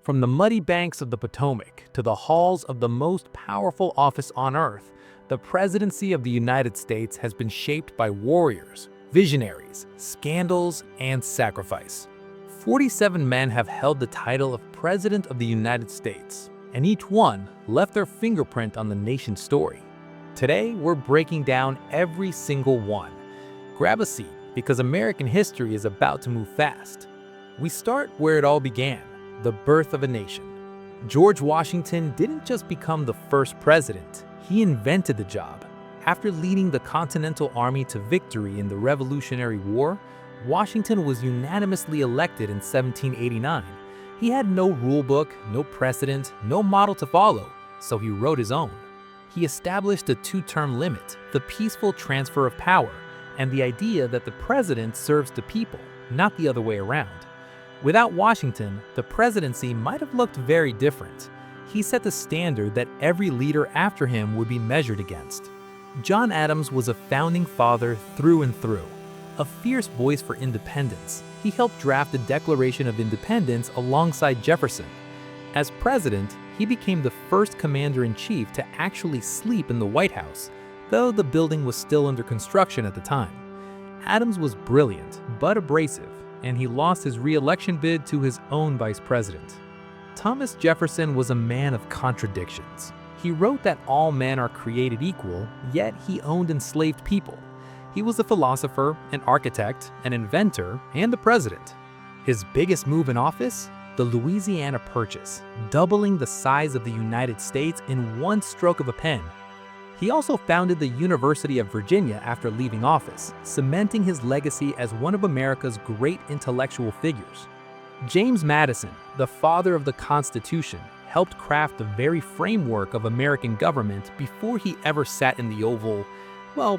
From the muddy banks of the Potomac to the halls of the most powerful office on earth, the presidency of the United States has been shaped by warriors, visionaries, scandals, and sacrifice. 47 men have held the title of President of the United States, and each one left their fingerprint on the nation's story. Today, we're breaking down every single one. Grab a seat, because American history is about to move fast. We start where it all began, the birth of a nation. George Washington didn't just become the first president, he invented the job. After leading the Continental Army to victory in the Revolutionary War, Washington was unanimously elected in 1789. He had no rulebook, no precedent, no model to follow, so he wrote his own. He established a two-term limit, the peaceful transfer of power, and the idea that the president serves the people, not the other way around. Without Washington, the presidency might have looked very different. He set the standard that every leader after him would be measured against. John Adams was a founding father through and through, a fierce voice for independence. He helped draft the Declaration of Independence alongside Jefferson. As president, he became the first commander-in-chief to actually sleep in the White House, though the building was still under construction at the time. Adams was brilliant, but abrasive, and he lost his re-election bid to his own vice president. Thomas Jefferson was a man of contradictions. He wrote that all men are created equal, yet he owned enslaved people. He was a philosopher, an architect, an inventor, and the president. His biggest move in office? The Louisiana Purchase, doubling the size of the United States in one stroke of a pen. He also founded the University of Virginia after leaving office, cementing his legacy as one of America's great intellectual figures. James Madison, the father of the Constitution, helped craft the very framework of American government before he ever sat in the Oval,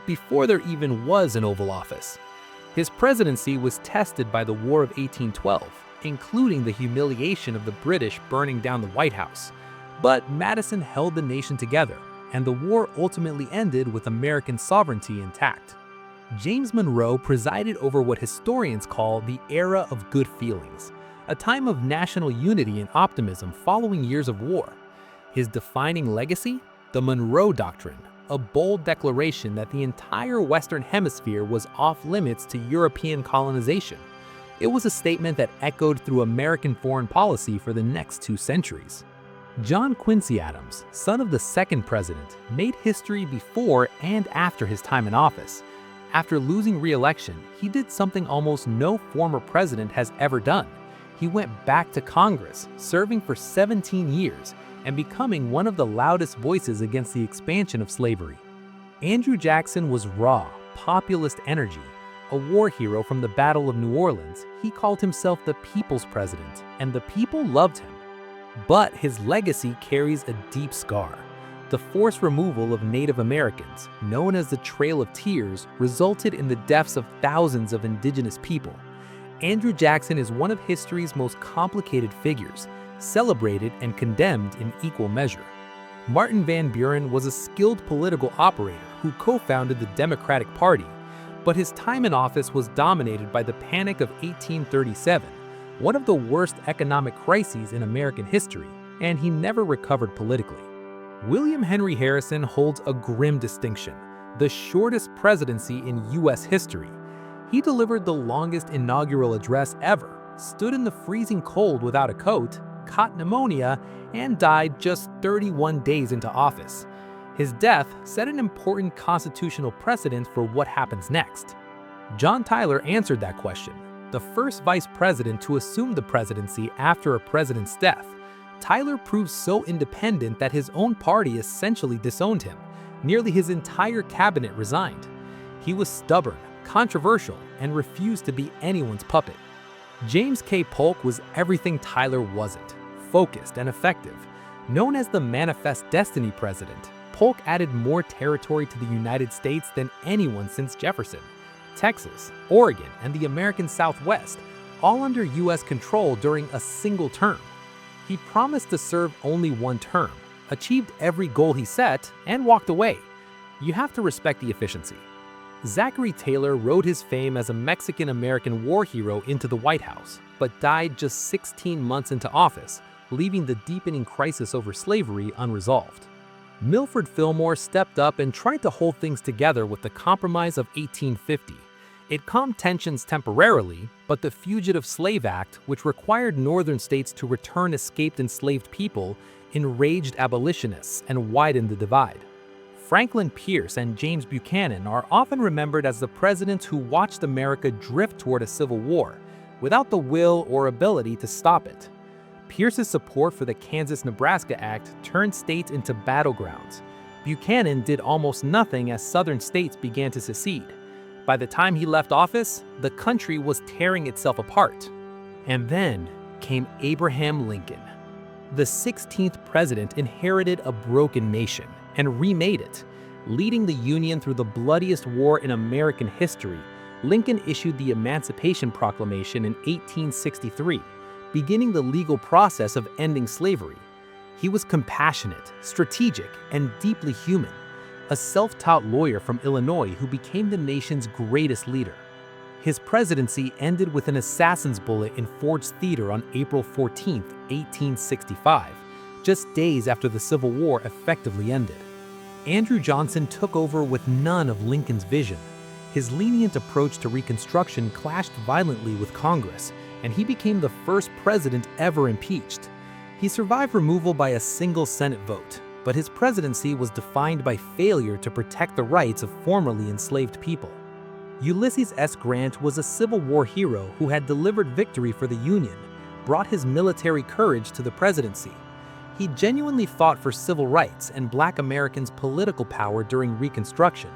before there even was an Oval Office. His presidency was tested by the War of 1812, including the humiliation of the British burning down the White House. But Madison held the nation together, and the war ultimately ended with American sovereignty intact. James Monroe presided over what historians call the era of good feelings, a time of national unity and optimism following years of war. His defining legacy? The Monroe Doctrine, a bold declaration that the entire Western Hemisphere was off-limits to European colonization. It was a statement that echoed through American foreign policy for the next 2 centuries. John Quincy Adams, son of the second president, made history before and after his time in office. After losing re-election, he did something almost no former president has ever done. He went back to Congress, serving for 17 years, and becoming one of the loudest voices against the expansion of slavery. Andrew Jackson was raw, populist energy. A war hero from the Battle of New Orleans, he called himself the People's President, and the people loved him. But his legacy carries a deep scar. The forced removal of Native Americans, known as the Trail of Tears, resulted in the deaths of thousands of indigenous people. Andrew Jackson is one of history's most complicated figures, celebrated and condemned in equal measure. Martin Van Buren was a skilled political operator who co-founded the Democratic Party, but his time in office was dominated by the Panic of 1837, one of the worst economic crises in American history, and he never recovered politically. William Henry Harrison holds a grim distinction, the shortest presidency in U.S. history. He delivered the longest inaugural address ever, stood in the freezing cold without a coat, caught pneumonia, and died just 31 days into office. His death set an important constitutional precedent for what happens next. John Tyler answered that question, the first vice president to assume the presidency after a president's death. Tyler proved so independent that his own party essentially disowned him. Nearly his entire cabinet resigned. He was stubborn, controversial, and refused to be anyone's puppet. James K. Polk was everything Tyler wasn't, focused and effective. Known as the Manifest Destiny president, Polk added more territory to the United States than anyone since Jefferson. Texas, Oregon, and the American Southwest, all under U.S. control during a single term. He promised to serve only one term, achieved every goal he set, and walked away. You have to respect the efficiency. Zachary Taylor rode his fame as a Mexican-American war hero into the White House, but died just 16 months into office, leaving the deepening crisis over slavery unresolved. Milford Fillmore stepped up and tried to hold things together with the Compromise of 1850. It calmed tensions temporarily, but the Fugitive Slave Act, which required northern states to return escaped enslaved people, enraged abolitionists and widened the divide. Franklin Pierce and James Buchanan are often remembered as the presidents who watched America drift toward a civil war, without the will or ability to stop it. Pierce's support for the Kansas-Nebraska Act turned states into battlegrounds. Buchanan did almost nothing as southern states began to secede. By the time he left office, the country was tearing itself apart. And then came Abraham Lincoln. The 16th president inherited a broken nation and remade it. Leading the Union through the bloodiest war in American history, Lincoln issued the Emancipation Proclamation in 1863, beginning the legal process of ending slavery. He was compassionate, strategic, and deeply human, a self-taught lawyer from Illinois who became the nation's greatest leader. His presidency ended with an assassin's bullet in Ford's Theater on April 14, 1865, just days after the Civil War effectively ended. Andrew Johnson took over with none of Lincoln's vision. His lenient approach to Reconstruction clashed violently with Congress, and he became the first president ever impeached. He survived removal by a single Senate vote, but his presidency was defined by failure to protect the rights of formerly enslaved people. Ulysses S. Grant was a Civil War hero who had delivered victory for the Union, brought his military courage to the presidency. He genuinely fought for civil rights and Black Americans' political power during Reconstruction,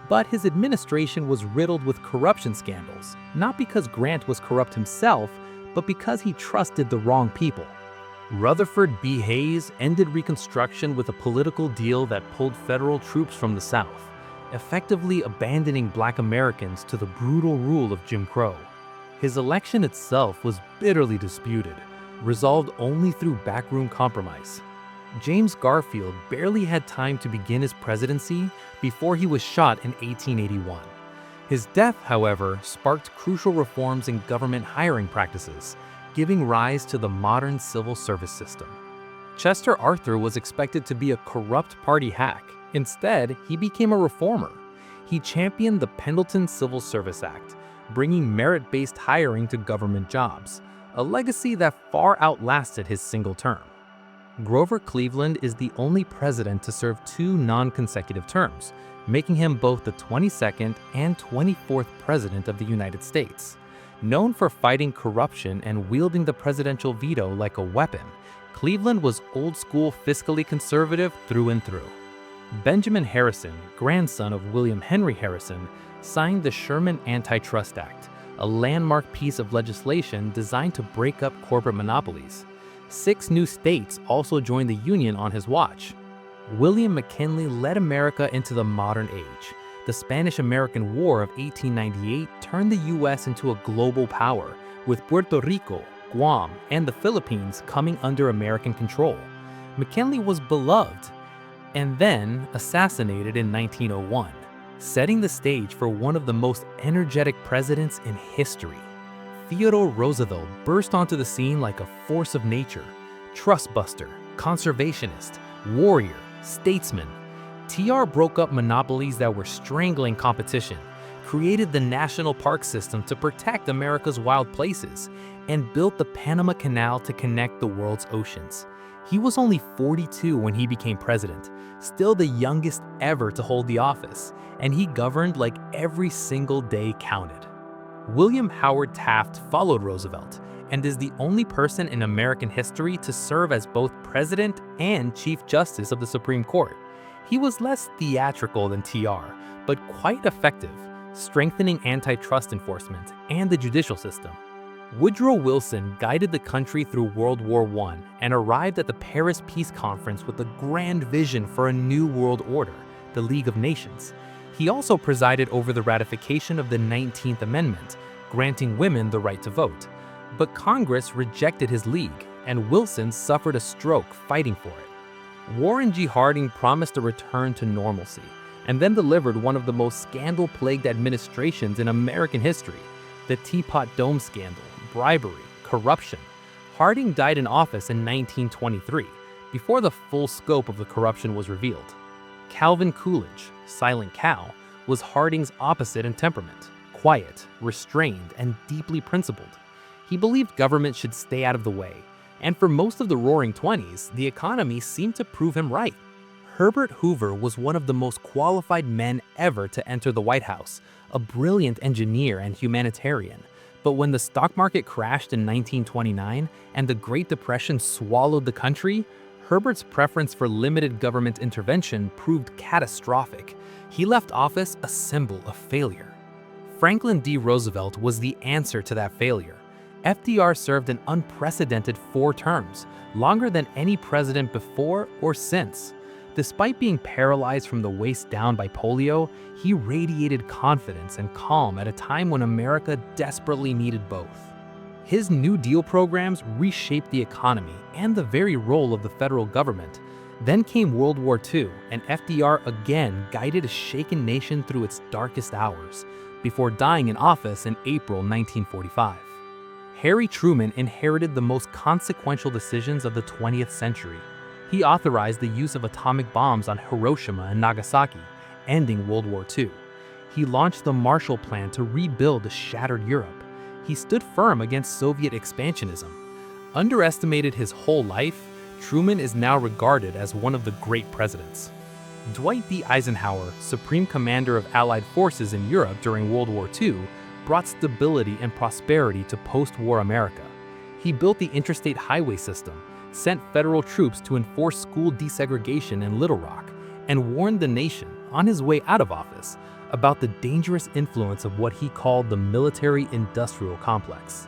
but his administration was riddled with corruption scandals, not because Grant was corrupt himself, but because he trusted the wrong people. Rutherford B. Hayes ended Reconstruction with a political deal that pulled federal troops from the South, effectively abandoning Black Americans to the brutal rule of Jim Crow. His election itself was bitterly disputed, resolved only through backroom compromise. James Garfield barely had time to begin his presidency before he was shot in 1881. His death, however, sparked crucial reforms in government hiring practices, giving rise to the modern civil service system. Chester Arthur was expected to be a corrupt party hack. Instead, he became a reformer. He championed the Pendleton Civil Service Act, bringing merit-based hiring to government jobs, a legacy that far outlasted his single term. Grover Cleveland is the only president to serve 2 non-consecutive terms, making him both the 22nd and 24th president of the United States. Known for fighting corruption and wielding the presidential veto like a weapon, Cleveland was old-school fiscally conservative through and through. Benjamin Harrison, grandson of William Henry Harrison, signed the Sherman Antitrust Act, a landmark piece of legislation designed to break up corporate monopolies. 6 new states also joined the Union on his watch. William McKinley led America into the modern age. The Spanish-American War of 1898 turned the U.S. into a global power, with Puerto Rico, Guam, and the Philippines coming under American control. McKinley was beloved, and then assassinated in 1901, setting the stage for one of the most energetic presidents in history. Theodore Roosevelt burst onto the scene like a force of nature, trustbuster, conservationist, warrior, statesman. TR broke up monopolies that were strangling competition, created the National Park System to protect America's wild places, and built the Panama Canal to connect the world's oceans. He was only 42 when he became president, still the youngest ever to hold the office, and he governed like every single day counted. William Howard Taft followed Roosevelt and is the only person in American history to serve as both president and Chief Justice of the Supreme Court. He was less theatrical than TR, but quite effective, strengthening antitrust enforcement and the judicial system. Woodrow Wilson guided the country through World War I and arrived at the Paris Peace Conference with a grand vision for a new world order, the League of Nations. He also presided over the ratification of the 19th Amendment, granting women the right to vote. But Congress rejected his league, and Wilson suffered a stroke fighting for it. Warren G. Harding promised a return to normalcy, and then delivered one of the most scandal-plagued administrations in American history, the Teapot Dome scandal, bribery, corruption. Harding died in office in 1923, before the full scope of the corruption was revealed. Calvin Coolidge, Silent Cal, was Harding's opposite in temperament, quiet, restrained, and deeply principled. He believed government should stay out of the way, and for most of the Roaring Twenties, the economy seemed to prove him right. Herbert Hoover was one of the most qualified men ever to enter the White House, a brilliant engineer and humanitarian. But when the stock market crashed in 1929 and the Great Depression swallowed the country, Herbert's preference for limited government intervention proved catastrophic. He left office a symbol of failure. Franklin D. Roosevelt was the answer to that failure. FDR served an unprecedented 4 terms, longer than any president before or since. Despite being paralyzed from the waist down by polio, he radiated confidence and calm at a time when America desperately needed both. His New Deal programs reshaped the economy and the very role of the federal government. Then came World War II, and FDR again guided a shaken nation through its darkest hours, before dying in office in April 1945. Harry Truman inherited the most consequential decisions of the 20th century. He authorized the use of atomic bombs on Hiroshima and Nagasaki, ending World War II. He launched the Marshall Plan to rebuild a shattered Europe. He stood firm against Soviet expansionism. Underestimated his whole life, Truman is now regarded as one of the great presidents. Dwight D. Eisenhower, Supreme Commander of Allied forces in Europe during World War II, brought stability and prosperity to post-war America. He built the interstate highway system, sent federal troops to enforce school desegregation in Little Rock, and warned the nation, on his way out of office, about the dangerous influence of what he called the military-industrial complex.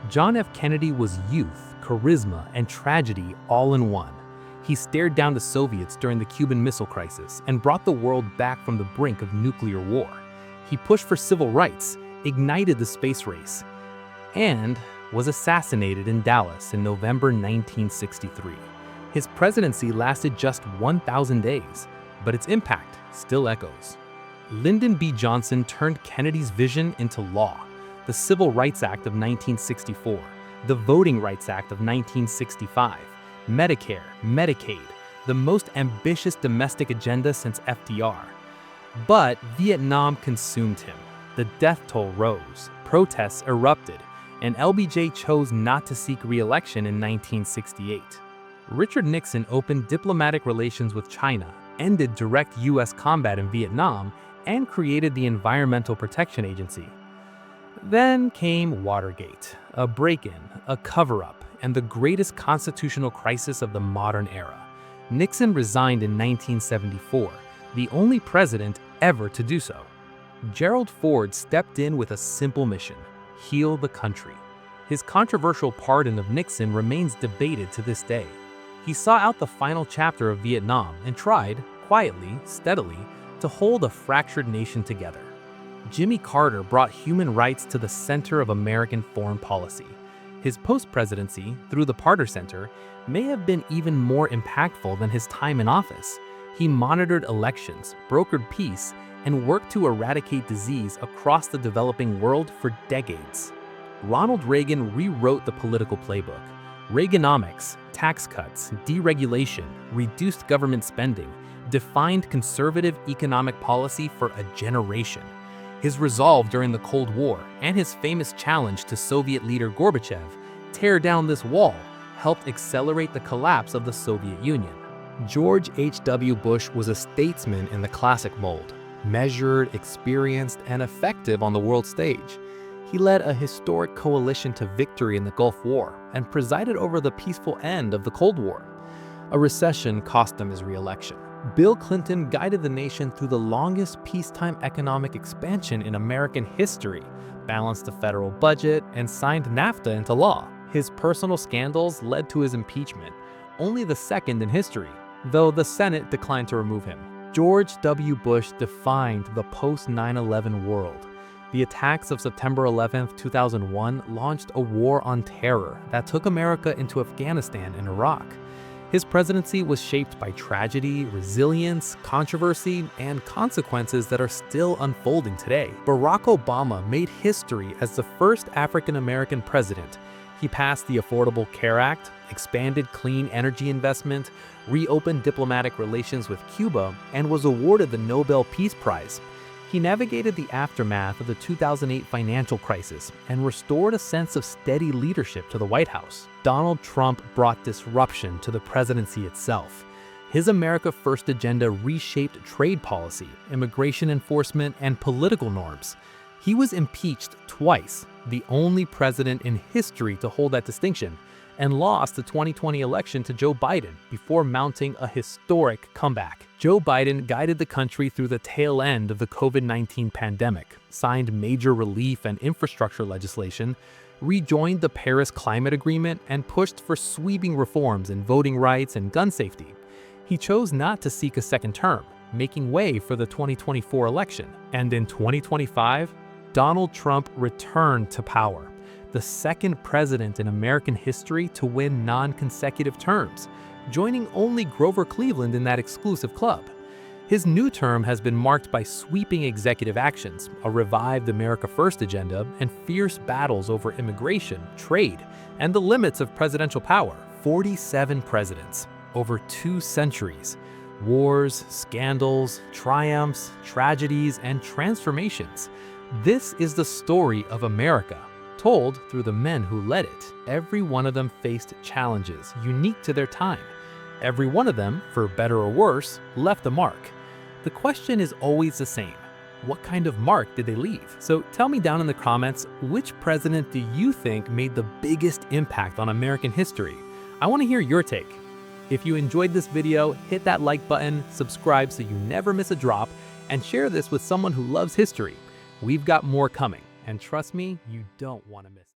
John F. Kennedy was youth, charisma, and tragedy all in one. He stared down the Soviets during the Cuban Missile Crisis and brought the world back from the brink of nuclear war. He pushed for civil rights, ignited the space race, and was assassinated in Dallas in November 1963. His presidency lasted just 1,000 days, but its impact still echoes. Lyndon B. Johnson turned Kennedy's vision into law. The Civil Rights Act of 1964, the Voting Rights Act of 1965, Medicare, Medicaid, the most ambitious domestic agenda since FDR. But Vietnam consumed him. The death toll rose, protests erupted, and LBJ chose not to seek re-election in 1968. Richard Nixon opened diplomatic relations with China, ended direct U.S. combat in Vietnam, and created the Environmental Protection Agency. Then came Watergate, a break-in, a cover-up, and the greatest constitutional crisis of the modern era. Nixon resigned in 1974, the only president ever to do so. Gerald Ford stepped in with a simple mission: heal the country. His controversial pardon of Nixon remains debated to this day. He saw out the final chapter of Vietnam and tried, quietly, steadily, to hold a fractured nation together. Jimmy Carter brought human rights to the center of American foreign policy. His post-presidency, through the Carter Center, may have been even more impactful than his time in office. He monitored elections, brokered peace, and worked to eradicate disease across the developing world for decades. Ronald Reagan rewrote the political playbook. Reaganomics, tax cuts, deregulation, reduced government spending, defined conservative economic policy for a generation. His resolve during the Cold War and his famous challenge to Soviet leader Gorbachev, "Tear down this wall," helped accelerate the collapse of the Soviet Union. George H.W. Bush was a statesman in the classic mold, measured, experienced, and effective on the world stage. He led a historic coalition to victory in the Gulf War and presided over the peaceful end of the Cold War. A recession cost him his re-election. Bill Clinton guided the nation through the longest peacetime economic expansion in American history, balanced the federal budget, and signed NAFTA into law. His personal scandals led to his impeachment, only the second in history, though the Senate declined to remove him. George W. Bush defined the post-9/11 world. The attacks of September 11, 2001 launched a war on terror that took America into Afghanistan and Iraq. His presidency was shaped by tragedy, resilience, controversy, and consequences that are still unfolding today. Barack Obama made history as the first African-American president, He passed the Affordable Care Act, expanded clean energy investment, reopened diplomatic relations with Cuba, and was awarded the Nobel Peace Prize. He navigated the aftermath of the 2008 financial crisis and restored a sense of steady leadership to the White House. Donald Trump brought disruption to the presidency itself. His America First agenda reshaped trade policy, immigration enforcement, and political norms. He was impeached twice, the only president in history to hold that distinction, and lost the 2020 election to Joe Biden before mounting a historic comeback. Joe Biden guided the country through the tail end of the COVID-19 pandemic, signed major relief and infrastructure legislation, rejoined the Paris Climate Agreement, and pushed for sweeping reforms in voting rights and gun safety. He chose not to seek a second term, making way for the 2024 election. And in 2025, Donald Trump returned to power, the second president in American history to win non-consecutive terms, joining only Grover Cleveland in that exclusive club. His new term has been marked by sweeping executive actions, a revived America First agenda, and fierce battles over immigration, trade, and the limits of presidential power. 47 presidents, over 2 centuries, wars, scandals, triumphs, tragedies, and transformations. This is the story of America, told through the men who led it. Every one of them faced challenges unique to their time. Every one of them, for better or worse, left a mark. The question is always the same. What kind of mark did they leave? So tell me down in the comments, which president do you think made the biggest impact on American history? I want to hear your take. If you enjoyed this video, hit that like button, subscribe so you never miss a drop, and share this with someone who loves history. We've got more coming, and trust me, you don't want to miss it.